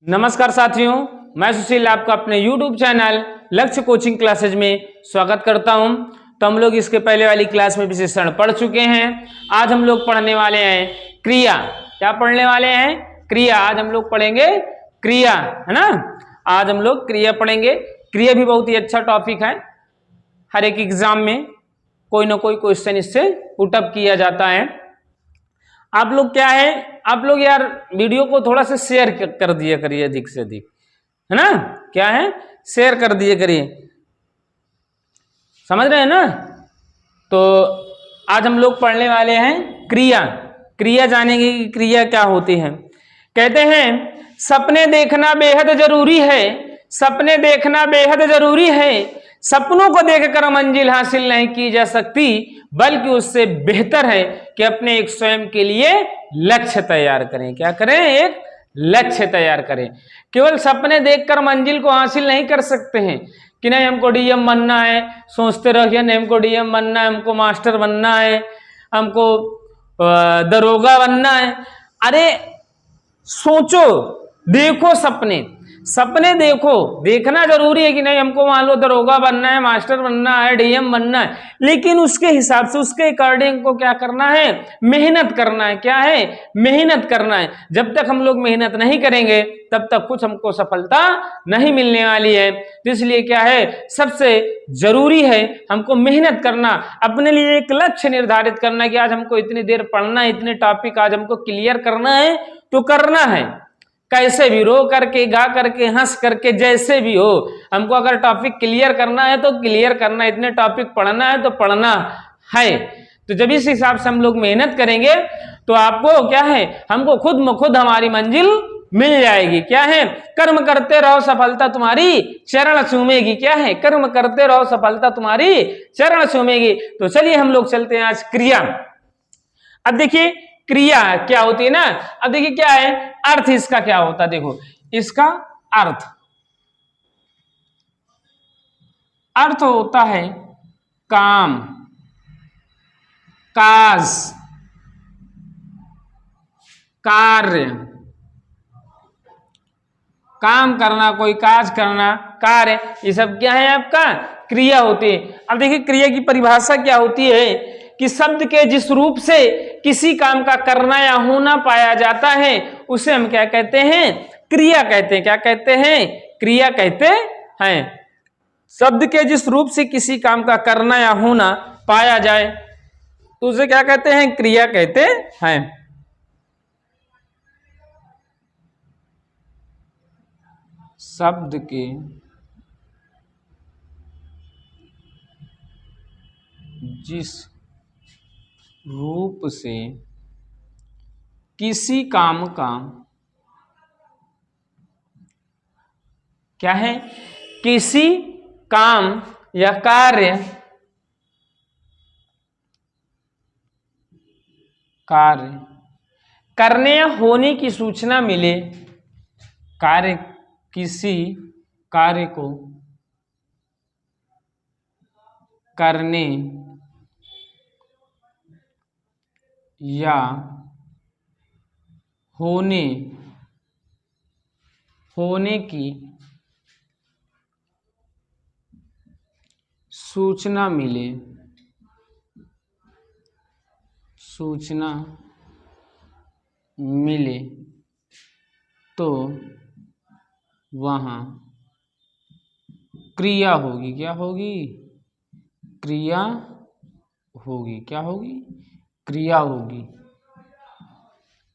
नमस्कार साथियों, मैं सुशील आपका अपने YouTube चैनल लक्ष्य कोचिंग क्लासेज में स्वागत करता हूं। तो हम लोग इसके पहले वाली क्लास में विशेषण पढ़ चुके हैं। आज हम लोग पढ़ने वाले हैं क्रिया। क्या पढ़ने वाले हैं? क्रिया। आज हम लोग पढ़ेंगे क्रिया, है ना। आज हम लोग क्रिया पढ़ेंगे। क्रिया भी बहुत ही अच्छा टॉपिक है। हर एक एग्जाम में कोई ना कोई क्वेश्चन इससे पुटअप किया जाता है। आप लोग क्या है, आप लोग यार वीडियो को थोड़ा सा शेयर कर दिया करिए, अधिक से अधिक, है ना। क्या है, शेयर कर दिए करिए, समझ रहे हैं ना। तो आज हम लोग पढ़ने वाले हैं क्रिया। क्रिया जानेंगे कि क्रिया क्या होती है। कहते हैं सपने देखना बेहद जरूरी है, सपने देखना बेहद जरूरी है। सपनों को देखकर मंजिल हासिल नहीं की जा सकती, बल्कि उससे बेहतर है कि अपने एक स्वयं के लिए लक्ष्य तैयार करें। क्या करें? एक लक्ष्य तैयार करें। केवल सपने देखकर मंजिल को हासिल नहीं कर सकते हैं कि नहीं हमको डीएम बनना है, सोचते रहिए नहीं हमको डीएम बनना है, हमको मास्टर बनना है, हमको दरोगा बनना है। अरे सोचो, देखो, सपने सपने देखो, देखना जरूरी है कि नहीं हमको मान लो दरोगा बनना है, मास्टर बनना है, डीएम बनना है, लेकिन उसके हिसाब से, उसके अकॉर्डिंग को क्या करना है? मेहनत करना है। क्या है? मेहनत करना है। जब तक हम लोग मेहनत नहीं करेंगे तब तक कुछ हमको सफलता नहीं मिलने वाली है। तो इसलिए क्या है, सबसे जरूरी है हमको मेहनत करना, अपने लिए एक लक्ष्य निर्धारित करना कि आज हमको इतनी देर पढ़ना है, इतने टॉपिक आज हमको क्लियर करना है, तो करना है। कैसे भी, रो करके, गा करके, हंस करके, जैसे भी हो, हमको अगर टॉपिक क्लियर करना है तो क्लियर करना है, इतने टॉपिक पढ़ना है तो पढ़ना है। तो जब इस हिसाब से हम लोग मेहनत करेंगे तो आपको क्या है, हमको खुद म खुद हमारी मंजिल मिल जाएगी। क्या है? कर्म करते रहो सफलता तुम्हारी चरण चूमेगी। क्या है? कर्म करते रहो सफलता तुम्हारी चरण चूमेगी। तो चलिए हम लोग चलते हैं आज क्रिया। अब देखिए क्रिया क्या होती है ना। अब देखिए क्या है, अर्थ इसका क्या होता है। देखो इसका अर्थ, अर्थ होता है काम, काज, कार्य। काम करना, कोई काज करना, कार्य, ये सब क्या है? आपका क्रिया होती है। अब देखिए क्रिया की परिभाषा क्या होती है कि शब्द के जिस रूप से किसी काम का करना या होना पाया जाता है उसे हम क्या कहते हैं? क्रिया कहते हैं। क्या कहते हैं? क्रिया कहते हैं। शब्द के जिस रूप से किसी काम का करना या होना पाया जाए तो उसे क्या कहते हैं? क्रिया कहते हैं। शब्द के जिस रूप से किसी काम का क्या है, किसी काम या कार्य करने या होने की सूचना मिले, कार्य, किसी कार्य को करने या होने की सूचना मिले, तो वहाँ क्रिया होगी। क्या होगी? क्रिया होगी। क्या होगी? क्रिया होगी।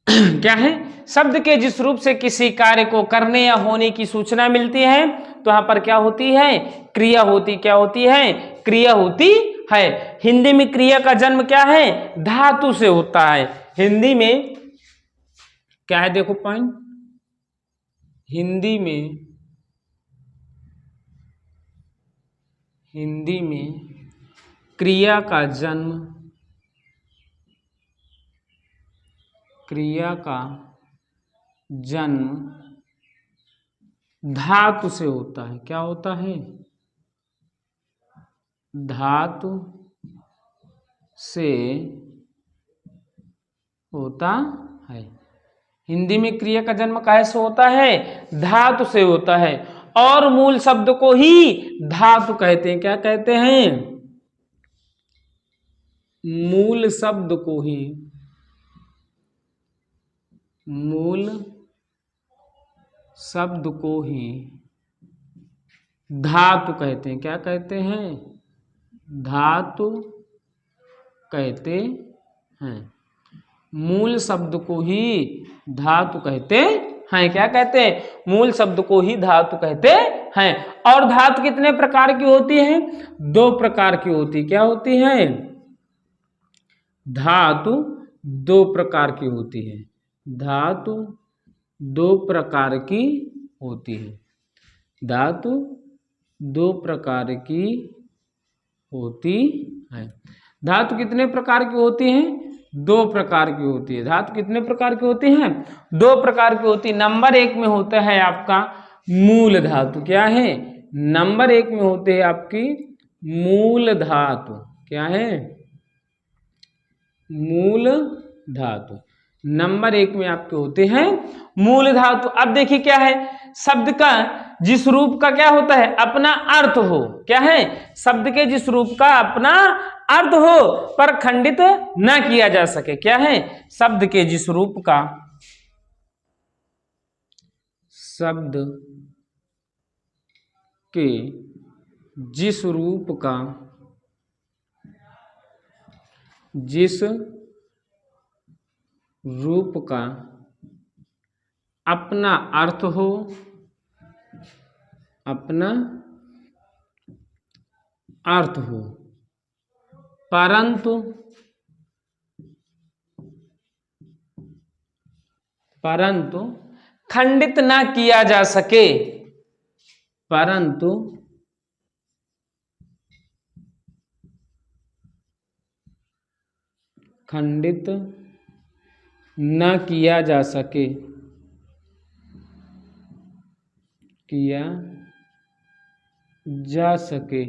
क्या है? शब्द के जिस रूप से किसी कार्य को करने या होने की सूचना मिलती है तो यहाँ पर क्या होती है? क्रिया होती। क्या होती है? क्रिया होती है। हिंदी में क्रिया का जन्म क्या है? धातु से होता है। हिंदी में क्या है? देखो पॉइंट, हिंदी में क्रिया का जन्म धातु से होता है। क्या होता है? धातु से होता है। हिंदी में क्रिया का जन्म काहे से होता है? धातु से होता है। और मूल शब्द को ही धातु कहते हैं। क्या कहते हैं? मूल शब्द को ही, मूल शब्द को ही धातु कहते हैं। क्या कहते हैं? धातु कहते हैं। मूल शब्द को ही धातु कहते हैं। क्या कहते हैं? मूल शब्द को ही धातु कहते हैं। और धातु कितने प्रकार की होती है? 2 प्रकार की होती। क्या होती है? धातु 2 प्रकार की होती है। धातु 2 प्रकार की होती है। धातु 2 प्रकार की होती है। धातु कितने प्रकार की होती हैं? 2 प्रकार की होती है। धातु कितने प्रकार की होती हैं? 2 प्रकार की होती है। नंबर 1 में होता है आपका मूल धातु। क्या है? नंबर 1 में होते हैं आपकी मूल धातु। क्या है? मूल धातु। नंबर 1 में आपके होते हैं मूल धातु। अब देखिए क्या है, शब्द का जिस रूप का क्या होता है? अपना अर्थ हो। क्या है? शब्द के जिस रूप का अपना अर्थ हो पर खंडित ना किया जा सके। क्या है? शब्द के जिस रूप का, शब्द के जिस रूप का, जिस रूप का अपना अर्थ हो, अपना अर्थ हो, परंतु खंडित ना किया जा सके। परंतु खंडित न किया जा सके, किया जा सके,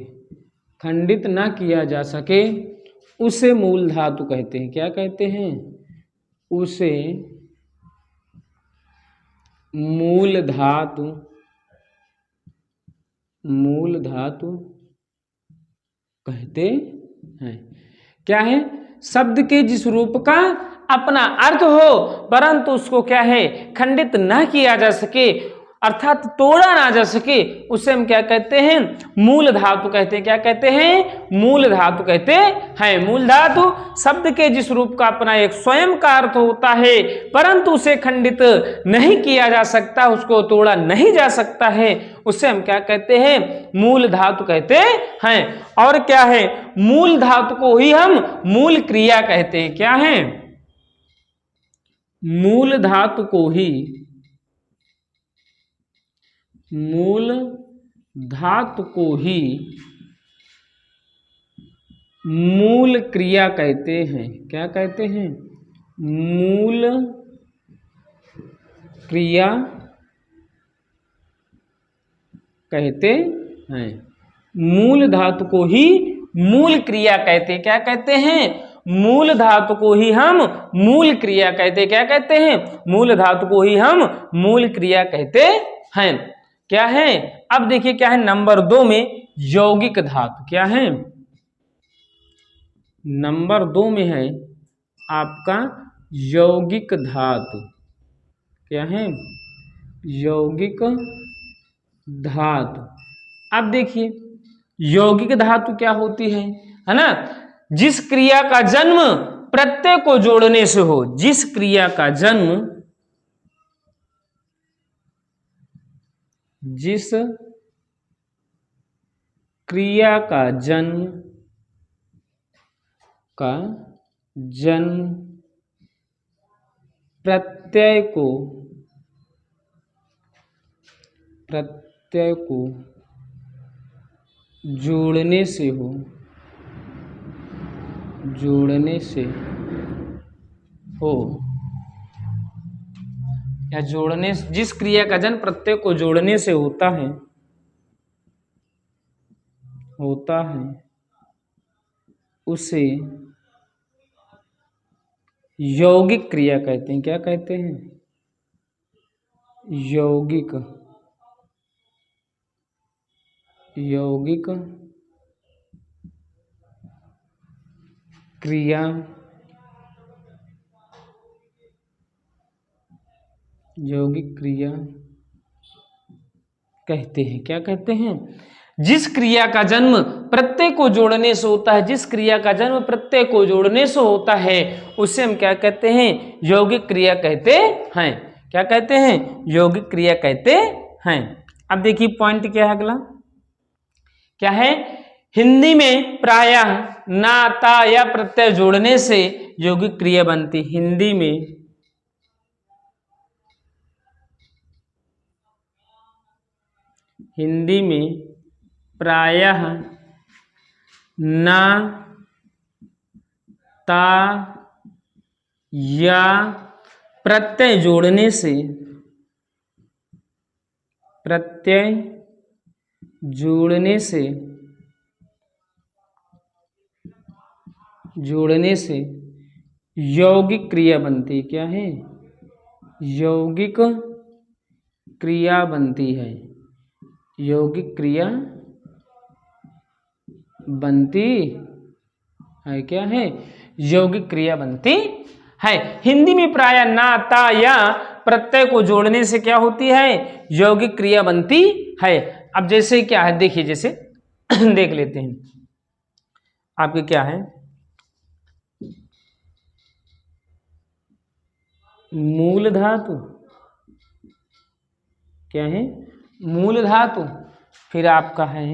खंडित न किया जा सके, उसे मूल धातु कहते हैं। क्या कहते हैं? उसे मूल धातु, मूल धातु कहते हैं। क्या है? शब्द के जिस रूप का अपना अर्थ हो परंतु उसको क्या है? खंडित ना किया जा सके, अर्थात तोड़ा ना जा सके, उसे हम क्या कहते हैं? मूल धातु कहते हैं। क्या कहते हैं? मूल धातु कहते हैं। मूल धातु शब्द के जिस रूप का अपना एक स्वयं का अर्थ होता है परंतु उसे खंडित नहीं किया जा सकता, उसको तोड़ा नहीं जा सकता है, उसे हम क्या कहते हैं? मूल धातु कहते हैं। और क्या है? मूल धातु को ही हम मूल क्रिया कहते हैं। क्या है? मूल धातु को ही, मूल धातु को ही मूल क्रिया कहते हैं। क्या कहते हैं? मूल क्रिया कहते हैं। मूल धातु को ही मूल क्रिया कहते हैं। क्या कहते हैं? मूल धातु को ही हम मूल क्रिया कहते हैं। क्या कहते हैं? मूल धातु को ही हम मूल क्रिया कहते हैं। क्या है? अब देखिए क्या है नंबर 2 में यौगिक धातु। क्या है? नंबर 2 में है आपका यौगिक धातु। क्या है? यौगिक धातु। अब देखिए यौगिक धातु क्या होती है ना? जिस क्रिया का जन्म प्रत्यय को जोड़ने से हो, जिस क्रिया का जन्म, जिस क्रिया का जन्म प्रत्यय को जोड़ने से हो, या जोड़ने, जिस क्रिया का जन्म प्रत्यय को जोड़ने से होता है उसे यौगिक क्रिया कहते हैं। क्या कहते हैं? यौगिक यौगिक क्रिया यौगिक क्रिया कहते हैं। क्या कहते हैं? जिस क्रिया का जन्म प्रत्यय को जोड़ने से होता है, जिस क्रिया का जन्म प्रत्यय को जोड़ने से होता है, उसे हम क्या कहते हैं? यौगिक क्रिया कहते हैं। क्या कहते हैं? यौगिक क्रिया कहते हैं। अब देखिए पॉइंट क्या है अगला, क्या है? हिंदी में प्रायः ना, ता या प्रत्यय जोड़ने से यौगिक क्रिया बनती। हिंदी में प्रायः ना, ता या प्रत्यय जोड़ने से यौगिक क्रिया बनती। क्या है? यौगिक क्रिया बनती है। यौगिक क्रिया बनती है। क्या है? यौगिक क्रिया बनती है। हिंदी में प्रायः ना, ता या प्रत्यय को जोड़ने से क्या होती है? यौगिक क्रिया बनती है। अब जैसे क्या है देखिए, जैसे देख लेते हैं आपके क्या है, मूल धातु। क्या है? मूल धातु। फिर आपका है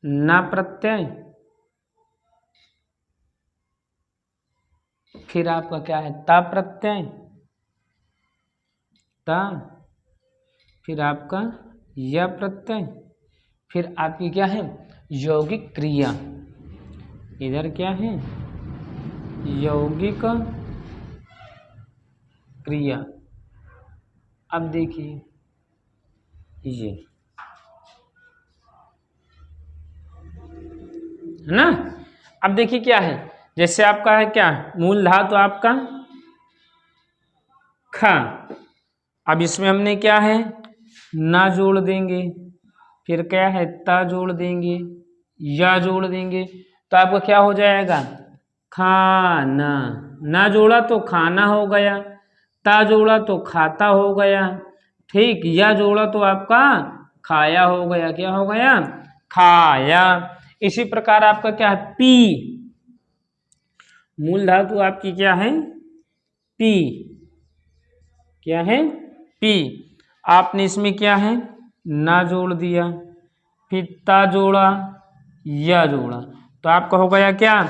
ना प्रत्यय। फिर आपका क्या है? ता प्रत्यय, ता। फिर आपका या प्रत्यय। फिर आपकी क्या है? यौगिक क्रिया। इधर क्या है? यौगिक क्रिया। अब देखिए ये है ना। अब देखिए क्या है, जैसे आपका है क्या, मूल धातु आपका खा। अब इसमें हमने क्या है? ना जोड़ देंगे। फिर क्या है? ता जोड़ देंगे, या जोड़ देंगे, तो आपका क्या हो जाएगा? खाना। ना जोड़ा तो खाना हो गया, ता जोड़ा तो खाता हो गया, ठीक। या जोड़ा तो आपका खाया हो गया। क्या हो गया? खाया। इसी प्रकार आपका क्या है? पी। मूल धातु आपकी क्या है? पी। क्या है? पी। आपने इसमें क्या है? ना जोड़ दिया, फिर ता जोड़ा, या जोड़ा, तो आपका हो गया क्या?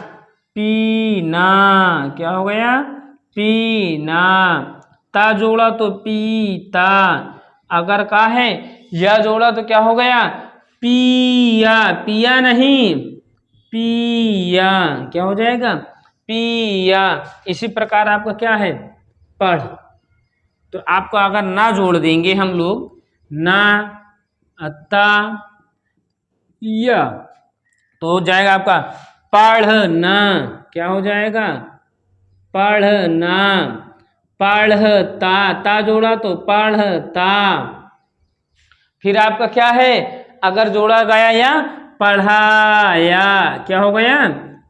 पीना। क्या हो गया? पीना। ता जोड़ा तो पीता। अगर का है या जोड़ा तो क्या हो गया? पिया। पिया नहीं, पिया। क्या हो जाएगा? पिया। इसी प्रकार आपका क्या है? पढ़। तो आपको अगर ना जोड़ देंगे हम लोग, ना, ता, या, तो हो जाएगा आपका पढ़ना। क्या हो जाएगा? पढ़ना। पढ़ता। ता जोड़ा तो पढ़ता। फिर आपका क्या है? अगर जोड़ा गया या पढ़ाया। क्या हो गया?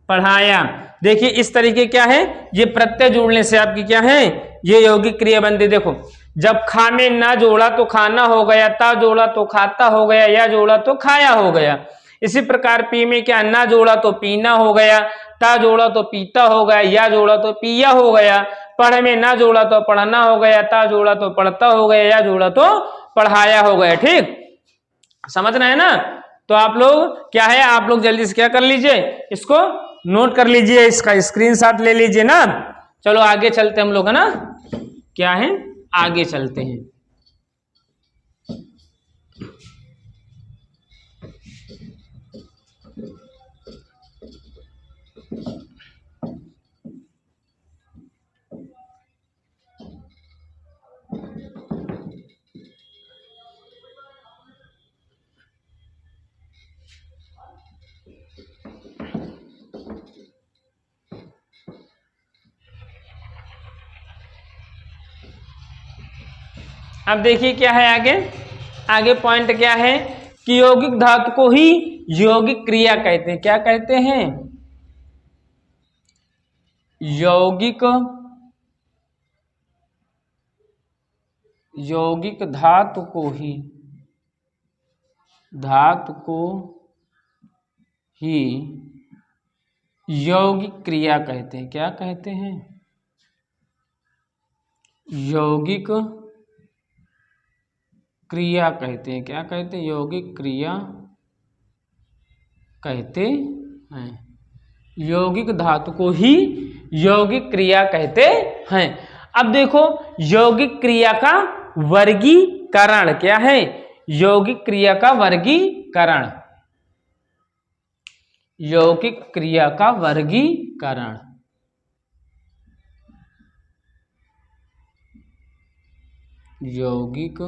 पढ़ाया। देखिए इस तरीके क्या है, ये प्रत्यय जोड़ने से आपकी क्या है? ये यौगिक क्रिया बनती। देखो, जब खा में ना जोड़ा तो खाना हो गया, ता जोड़ा तो खाता हो गया, या जोड़ा तो खाया हो गया। इसी प्रकार पी में क्या? ना जोड़ा तो पीना हो गया, ता जोड़ा तो पीता हो गया, या जोड़ा तो पिया हो गया। पढ़ में ना जोड़ा तो पढ़ना हो गया, ता जोड़ा तो पढ़ता हो गया, या जोड़ा तो पढ़ाया हो गया। ठीक, समझ रहे हैं ना। तो आप लोग क्या है, आप लोग जल्दी से क्या कर लीजिए, इसको नोट कर लीजिए, इसका स्क्रीनशॉट ले लीजिए ना। चलो आगे चलते हम लोग, है ना। क्या है, आगे चलते हैं। अब देखिए क्या है आगे, आगे पॉइंट क्या है कि यौगिक धातु को ही यौगिक क्रिया कहते हैं। क्या कहते हैं? यौगिक धातु को ही यौगिक क्रिया कहते हैं। क्या कहते हैं? यौगिक क्रिया कहते हैं। क्या कहते हैं? यौगिक क्रिया कहते हैं। यौगिक धातु को ही यौगिक क्रिया कहते हैं। अब देखो यौगिक क्रिया का वर्गीकरण क्या है? यौगिक क्रिया का वर्गीकरण, यौगिक क्रिया का वर्गीकरण। यौगिक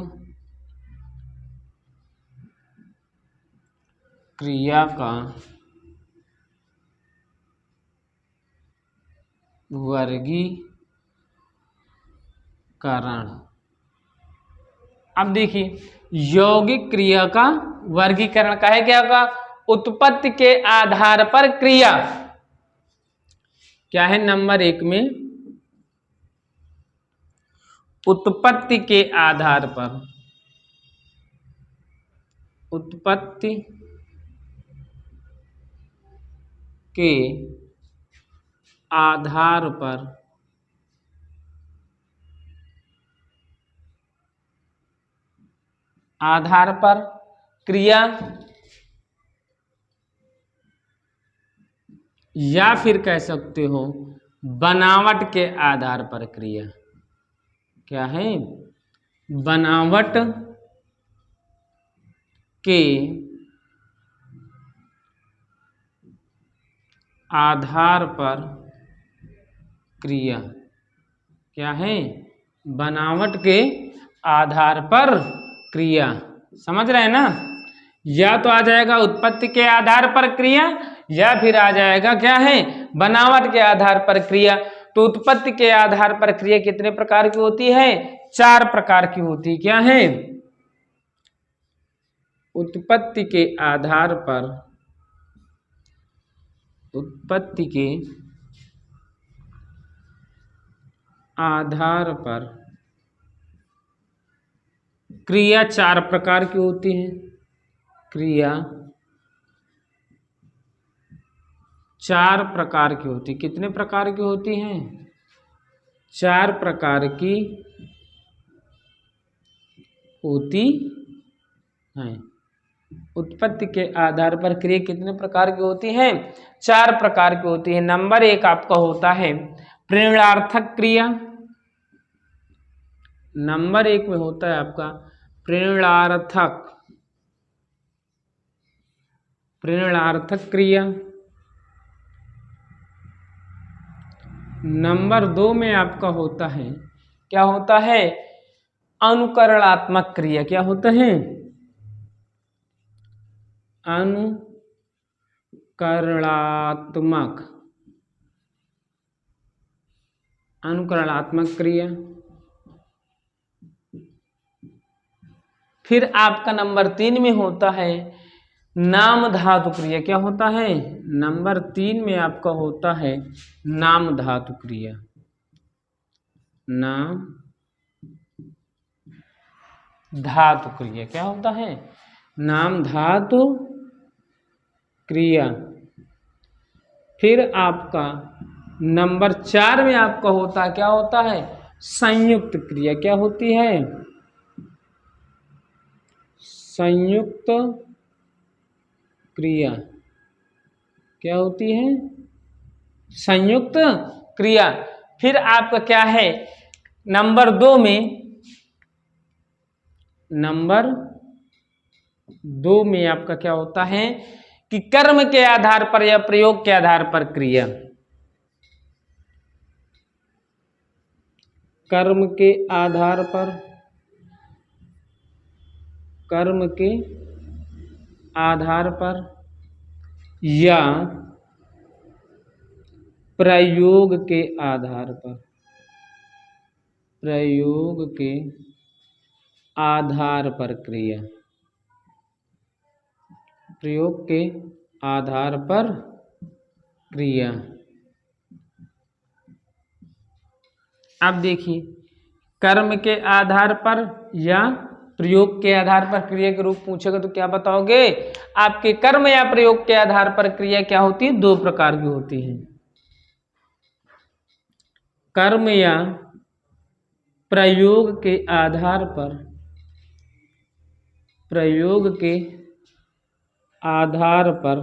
क्रिया का वर्गीकरण। अब देखिए यौगिक क्रिया का वर्गीकरण का है क्या का? उत्पत्ति के आधार पर क्रिया। क्या है नंबर 1 में? उत्पत्ति के आधार पर, उत्पत्ति के आधार पर क्रिया, या फिर कह सकते हो बनावट के आधार पर क्रिया। क्या है? बनावट के आधार पर क्रिया। क्या है? बनावट के आधार पर क्रिया। समझ रहे हैं ना? या तो आ जाएगा उत्पत्ति के आधार पर क्रिया, या फिर आ जाएगा क्या है? बनावट के आधार पर क्रिया। तो उत्पत्ति के आधार पर क्रिया कितने प्रकार की होती है? 4 प्रकार की होती है। क्या है? उत्पत्ति के आधार पर, उत्पत्ति के आधार पर क्रिया 4 प्रकार की होती है। क्रिया 4 प्रकार की होती। कितने प्रकार की होती हैं? 4 प्रकार की होती हैं। उत्पत्ति के आधार पर क्रिया कितने प्रकार की होती हैं? 4 प्रकार की होती है। नंबर 1 आपका होता है प्रेरणार्थक क्रिया। नंबर 1 में होता है आपका प्रेरणार्थक क्रिया। नंबर 2 में आपका होता है, क्या होता है? अनुकरणात्मक क्रिया। क्या होता है? अनुकरणात्मक क्रिया। फिर आपका नंबर 3 में होता है नाम धातु क्रिया। क्या होता है? नंबर 3 में आपका होता है नाम धातु क्रिया। नाम धातु क्रिया। क्या होता है? नाम धातु क्रिया। फिर आपका नंबर 4 में आपका होता है, क्या होता है? संयुक्त क्रिया। क्या होती है? संयुक्त क्रिया। क्या होती है? संयुक्त क्रिया। फिर आपका क्या है? नंबर 2 में, नंबर 2 में आपका क्या होता है कि कर्म के आधार पर या प्रयोग के आधार पर क्रिया। कर्म के आधार पर, कर्म के आधार पर या प्रयोग के आधार पर, प्रयोग के आधार पर क्रिया, प्रयोग के आधार पर क्रिया। अब देखिए, कर्म के आधार पर या प्रयोग के आधार पर क्रिया के रूप पूछेगा तो क्या बताओगे? आपके कर्म या प्रयोग के आधार पर क्रिया क्या होती है? दो प्रकार की होती है, कर्म या प्रयोग के आधार पर, प्रयोग के आधार पर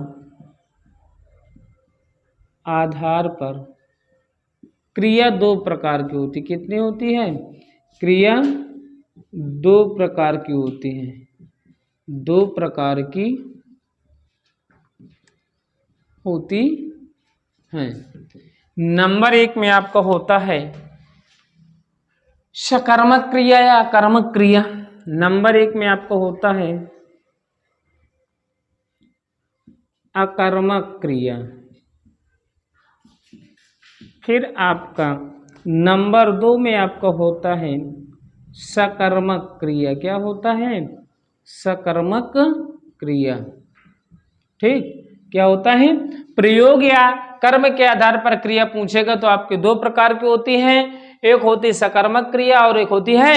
क्रिया दो प्रकार की होती। कितनी होती है? क्रिया दो प्रकार की होती है, दो प्रकार की होती है। नंबर 1 में आपका होता है सकर्मक क्रिया या अकर्मक क्रिया। नंबर 1 में आपका होता है अकर्मक क्रिया। फिर आपका नंबर 2 में आपका होता है सकर्मक क्रिया। क्या होता है? सकर्मक क्रिया। ठीक, क्या होता है? प्रयोग या कर्म के आधार पर क्रिया पूछेगा तो आपके दो प्रकार की होती हैं, एक होती है सकर्मक क्रिया और एक होती है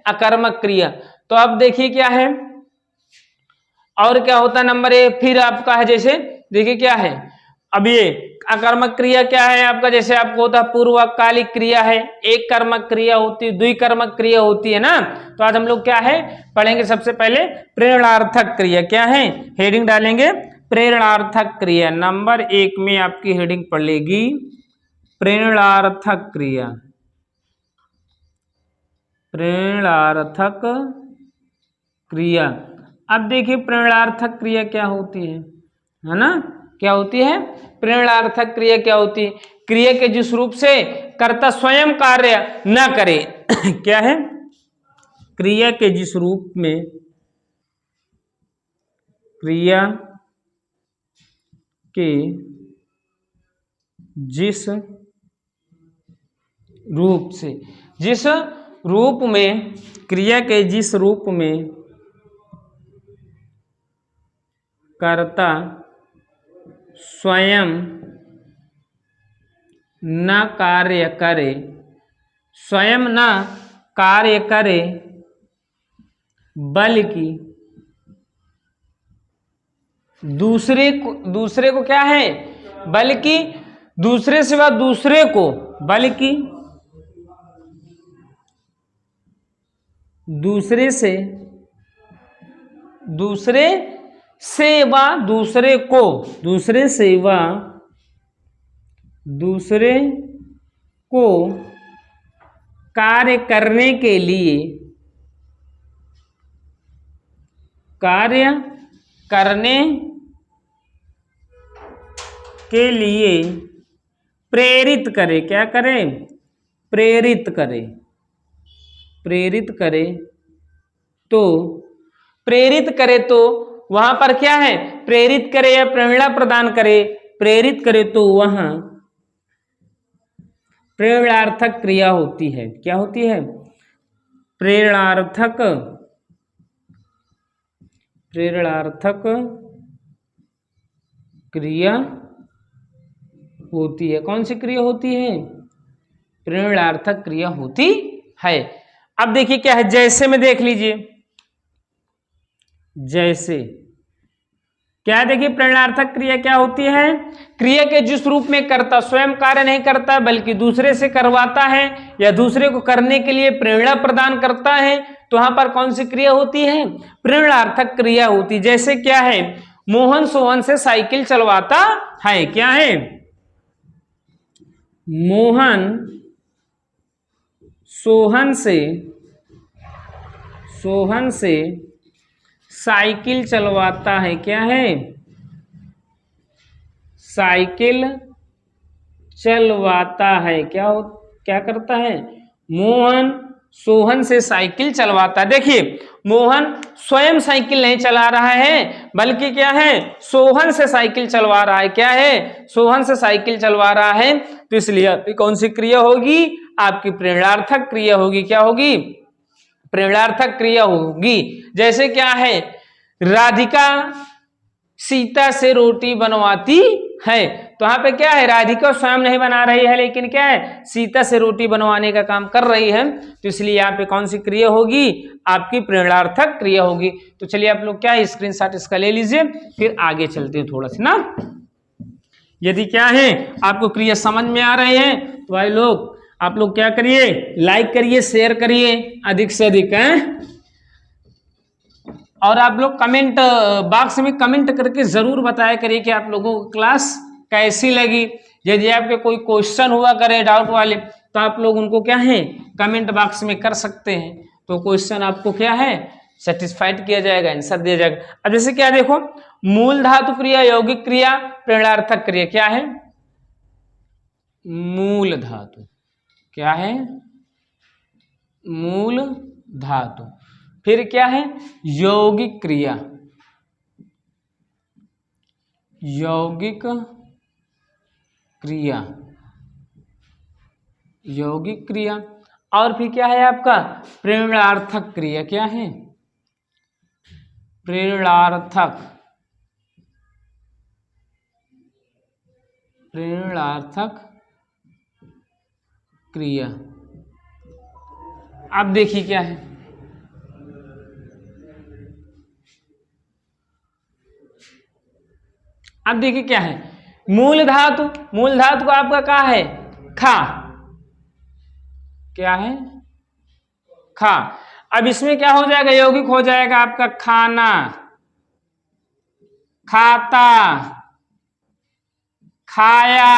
अकर्मक क्रिया। तो अब देखिए क्या है और क्या होता है नंबर 1। फिर आपका है जैसे देखिए क्या है, अब ये अकर्मक क्रिया क्या है आपका? जैसे आपको होता है पूर्वकालिक क्रिया है, एक कर्मक क्रिया होती है, द्विकर्मक क्रिया होती है ना। तो आज हम लोग क्या है पढ़ेंगे? सबसे पहले प्रेरणार्थक क्रिया। क्या है? हेडिंग डालेंगे प्रेरणार्थक क्रिया। नंबर 1 में आपकी हेडिंग पड़ेगी प्रेरणार्थक क्रिया। प्रेरणार्थक क्रिया। अब देखिए प्रेरणार्थक क्रिया क्या होती है ना? क्या होती है? प्रेरणार्थक क्रिया क्या होती है? क्रिया के जिस रूप से कर्ता स्वयं कार्य न करे क्या है? क्रिया के जिस रूप में, क्रिया के जिस रूप से, जिस रूप में, क्रिया के जिस रूप में कर्ता स्वयं न कार्य करे, स्वयं न कार्य करे बल्कि दूसरे को क्या है? बल्कि दूसरे सिवा दूसरे को, बल्कि दूसरे से, दूसरे सेवा दूसरे को, दूसरे सेवा दूसरे को कार्य करने के लिए, कार्य करने के लिए प्रेरित करे। क्या करे? प्रेरित करे। प्रेरित करे तो, प्रेरित करे तो वहां पर क्या है? प्रेरित करे या प्रेरणा प्रदान करे, प्रेरित करे तो वहां प्रेरणार्थक क्रिया होती है। क्या होती है? प्रेरणार्थक, प्रेरणार्थक क्रिया होती है। कौन सी क्रिया होती है? प्रेरणार्थक क्रिया होती है। अब देखिए क्या है, जैसे में देख लीजिए, जैसे क्या है? देखिए प्रेरणार्थक क्रिया क्या होती है? क्रिया के जिस रूप में कर्ता स्वयं कार्य नहीं करता बल्कि दूसरे से करवाता है या दूसरे को करने के लिए प्रेरणा प्रदान करता है, तो वहां पर कौन सी क्रिया होती है? प्रेरणार्थक क्रिया होती। जैसे क्या है? मोहन सोहन से साइकिल चलवाता है। क्या है? मोहन सोहन से साइकिल चलवाता है। क्या है? साइकिल चलवाता है। क्या करता है? मोहन सोहन से साइकिल चलवाता है। देखिए मोहन स्वयं साइकिल नहीं चला रहा है बल्कि क्या है? सोहन से साइकिल चलवा रहा है। क्या है? सोहन से साइकिल चलवा रहा है। तो इसलिए कौन सी क्रिया होगी? आपकी प्रेरणार्थक क्रिया होगी। क्या होगी? प्रेरणार्थक क्रिया होगी। जैसे क्या है, राधिका सीता से रोटी बनवाती है, तो यहाँ पे क्या है, राधिका स्वयं नहीं बना रही है, लेकिन क्या है, सीता से रोटी बनवाने का काम कर रही है, तो इसलिए यहाँ पे कौन सी क्रिया होगी, आपकी प्रेरणार्थक क्रिया होगी। तो चलिए आप लोग क्या है, स्क्रीनशॉट इसका ले लीजिए, फिर आगे चलते हैं थोड़ा सा ना। यदि क्या है आपको क्रिया समझ में आ रहे हैं तो भाई लोग आप लोग क्या करिए, लाइक करिए, शेयर करिए अधिक से अधिक है, और आप लोग कमेंट बॉक्स में कमेंट करके जरूर बताया करिए कि आप लोगों को क्लास कैसी लगी। यदि आपके कोई क्वेश्चन हुआ करे डाउट वाले, तो आप लोग उनको क्या है कमेंट बॉक्स में कर सकते हैं, तो क्वेश्चन आपको क्या है सेटिस्फाइड किया जाएगा, आंसर दिया जाएगा। अब जैसे क्या देखो, मूल धातु क्रिया, यौगिक क्रिया, प्रेरणार्थक क्रिया, क्या है, मूल धातु, क्या है, मूल धातु, फिर क्या है, यौगिक क्रिया, यौगिक क्रिया, यौगिक क्रिया, और फिर क्या है आपका प्रेरणार्थक क्रिया, क्या है, प्रेरणार्थक, प्रेरणार्थक क्रिया। अब देखिए क्या है, अब देखिए क्या है, मूल धातु, मूल धातु का आपका क्या है, खा, क्या है, खा। अब इसमें क्या हो जाएगा, यौगिक हो जाएगा आपका खाना, खाता, खाया,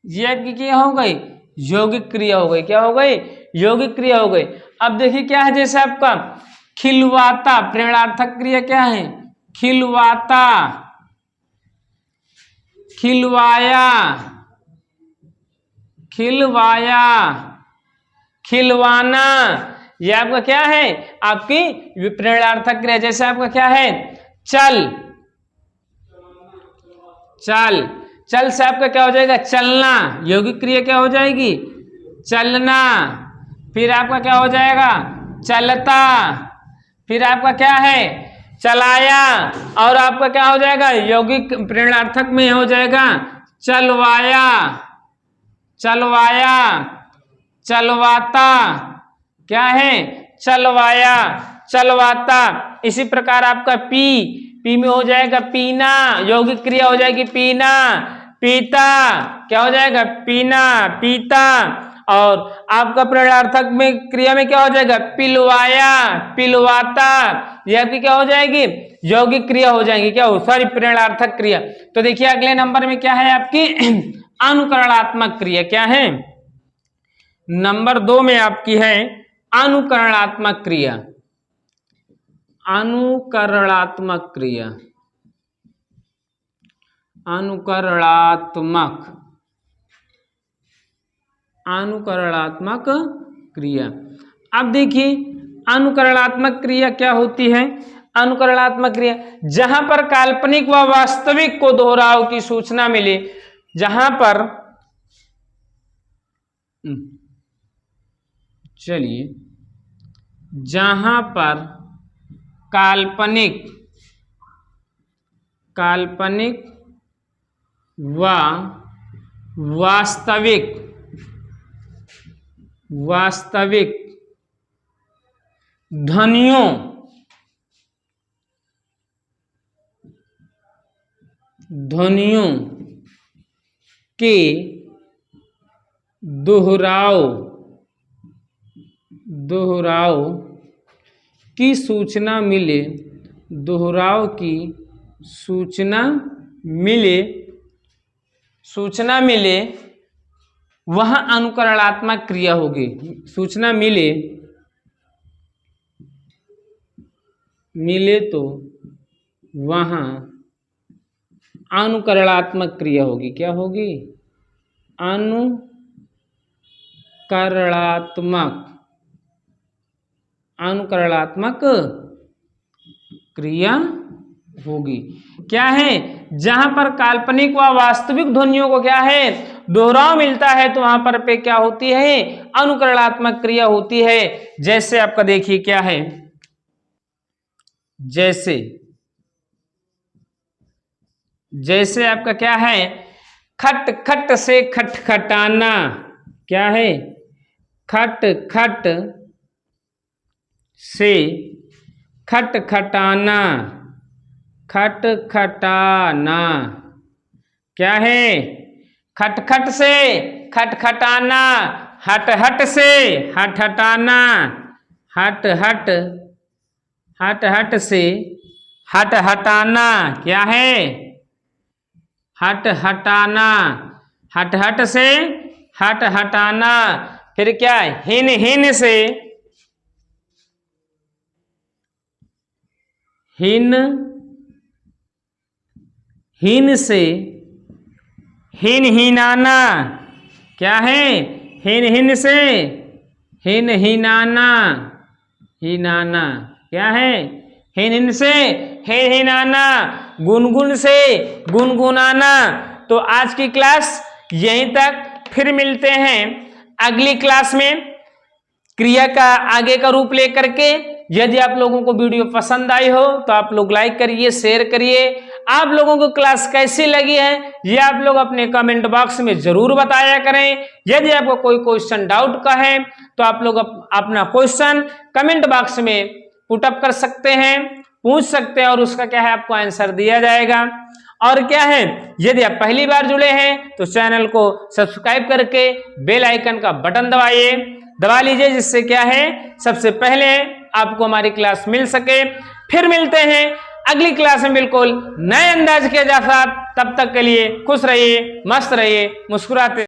ये आपकी क्या हो गई, यौगिक क्रिया हो गई, क्या हो गई, यौगिक क्रिया हो गई। अब देखिए क्या है, जैसे आपका खिलवाता, प्रेरणार्थक क्रिया क्या है, खिलवाता, खिलवाया, खिलवाया, खिलवाना, ये आपका क्या है, आपकी प्रेरणार्थक क्रिया। जैसे आपका क्या है, चल, चल, चल से आपका क्या हो जाएगा, चलना, यौगिक क्रिया क्या हो जाएगी, चलना। फिर आपका क्या हो जाएगा, चलता, फिर आपका क्या है, चलाया, और आपका क्या हो जाएगा, यौगिक प्रेरणार्थक में हो जाएगा चलवाया, चलवाया, चलवाता, क्या है, चलवाया, चलवाता। इसी प्रकार आपका पी, पी में हो जाएगा पीना, यौगिक क्रिया हो जाएगी पीना, पीता, क्या हो जाएगा, पीना, पीता। और आपका प्रेरणार्थक में क्रिया में क्या हो जाएगा, पिलवाया, पिलवाता, ये आपकी क्या हो जाएगी, यौगिक क्रिया हो जाएगी, क्या हो, सॉरी प्रेरणार्थक क्रिया। तो देखिए अगले नंबर में क्या है आपकी अनुकरणात्मक क्रिया, क्या है, नंबर 2 में आपकी है अनुकरणात्मक क्रिया, अनुकरणात्मक क्रिया, अनुकरणात्मक, अनुकरणात्मक क्रिया। अब देखिए अनुकरणात्मक क्रिया क्या होती है, अनुकरणात्मक क्रिया जहां पर काल्पनिक व वास्तविक को दोहराव की सूचना मिले, जहां पर, चलिए, जहां पर काल्पनिक, काल्पनिक व वास्तविक, वास्तविक ध्वनियों, ध्वनियों के दोहराव, दोहराव की सूचना मिले, दोहराव की सूचना मिले, सूचना मिले, वह अनुकरणात्मक क्रिया होगी। सूचना मिले, मिले तो वहाँ अनुकरणात्मक क्रिया होगी, क्या होगी, अनुकरणात्मक, अनुकरणात्मक क्रिया होगी। क्या है, जहां पर काल्पनिक व वास्तविक ध्वनियों को क्या है दोहराव मिलता है तो वहां पर पे क्या होती है, अनुकरणात्मक क्रिया होती है। जैसे आपका देखिए क्या है, जैसे आपका क्या है, खट खट से खटखटाना, क्या है, खट खट से खटखटाना, खटखटाना, क्या है, खटखट से खटखटाना, हट हट से हटहटाना, हट हट, हट हट से हटहटाना, क्या है, हट हटाना, हट हट से हट हटाना। फिर क्या है, हिन हिन से, हिन हिन से हिन हिनाना, क्या है, हिन हिन से हिन हिनाना, हिनाना, क्या है, हिन हिन से हिन हिनाना, गुनगुन से गुनगुनाना। तो आज की क्लास यहीं तक, फिर मिलते हैं अगली क्लास में क्रिया का आगे का रूप लेकर के। यदि आप लोगों को वीडियो पसंद आई हो तो आप लोग लाइक करिए, शेयर करिए। आप लोगों को क्लास कैसी लगी है ये आप लोग अपने कमेंट बॉक्स में जरूर बताया करें। यदि आपको कोई क्वेश्चन डाउट का है तो आप लोग अपना क्वेश्चन कमेंट बॉक्स में पुटअप कर सकते हैं, पूछ सकते हैं, और उसका क्या है आपको आंसर दिया जाएगा। और क्या है, यदि आप पहली बार जुड़े हैं तो चैनल को सब्सक्राइब करके बेल आइकन का बटन दबा लीजिए, जिससे क्या है सबसे पहले आपको हमारी क्लास मिल सके। फिर मिलते हैं अगली क्लास में बिल्कुल नए अंदाज के साथ। तब तक के लिए खुश रहिए, मस्त रहिए, मुस्कुराते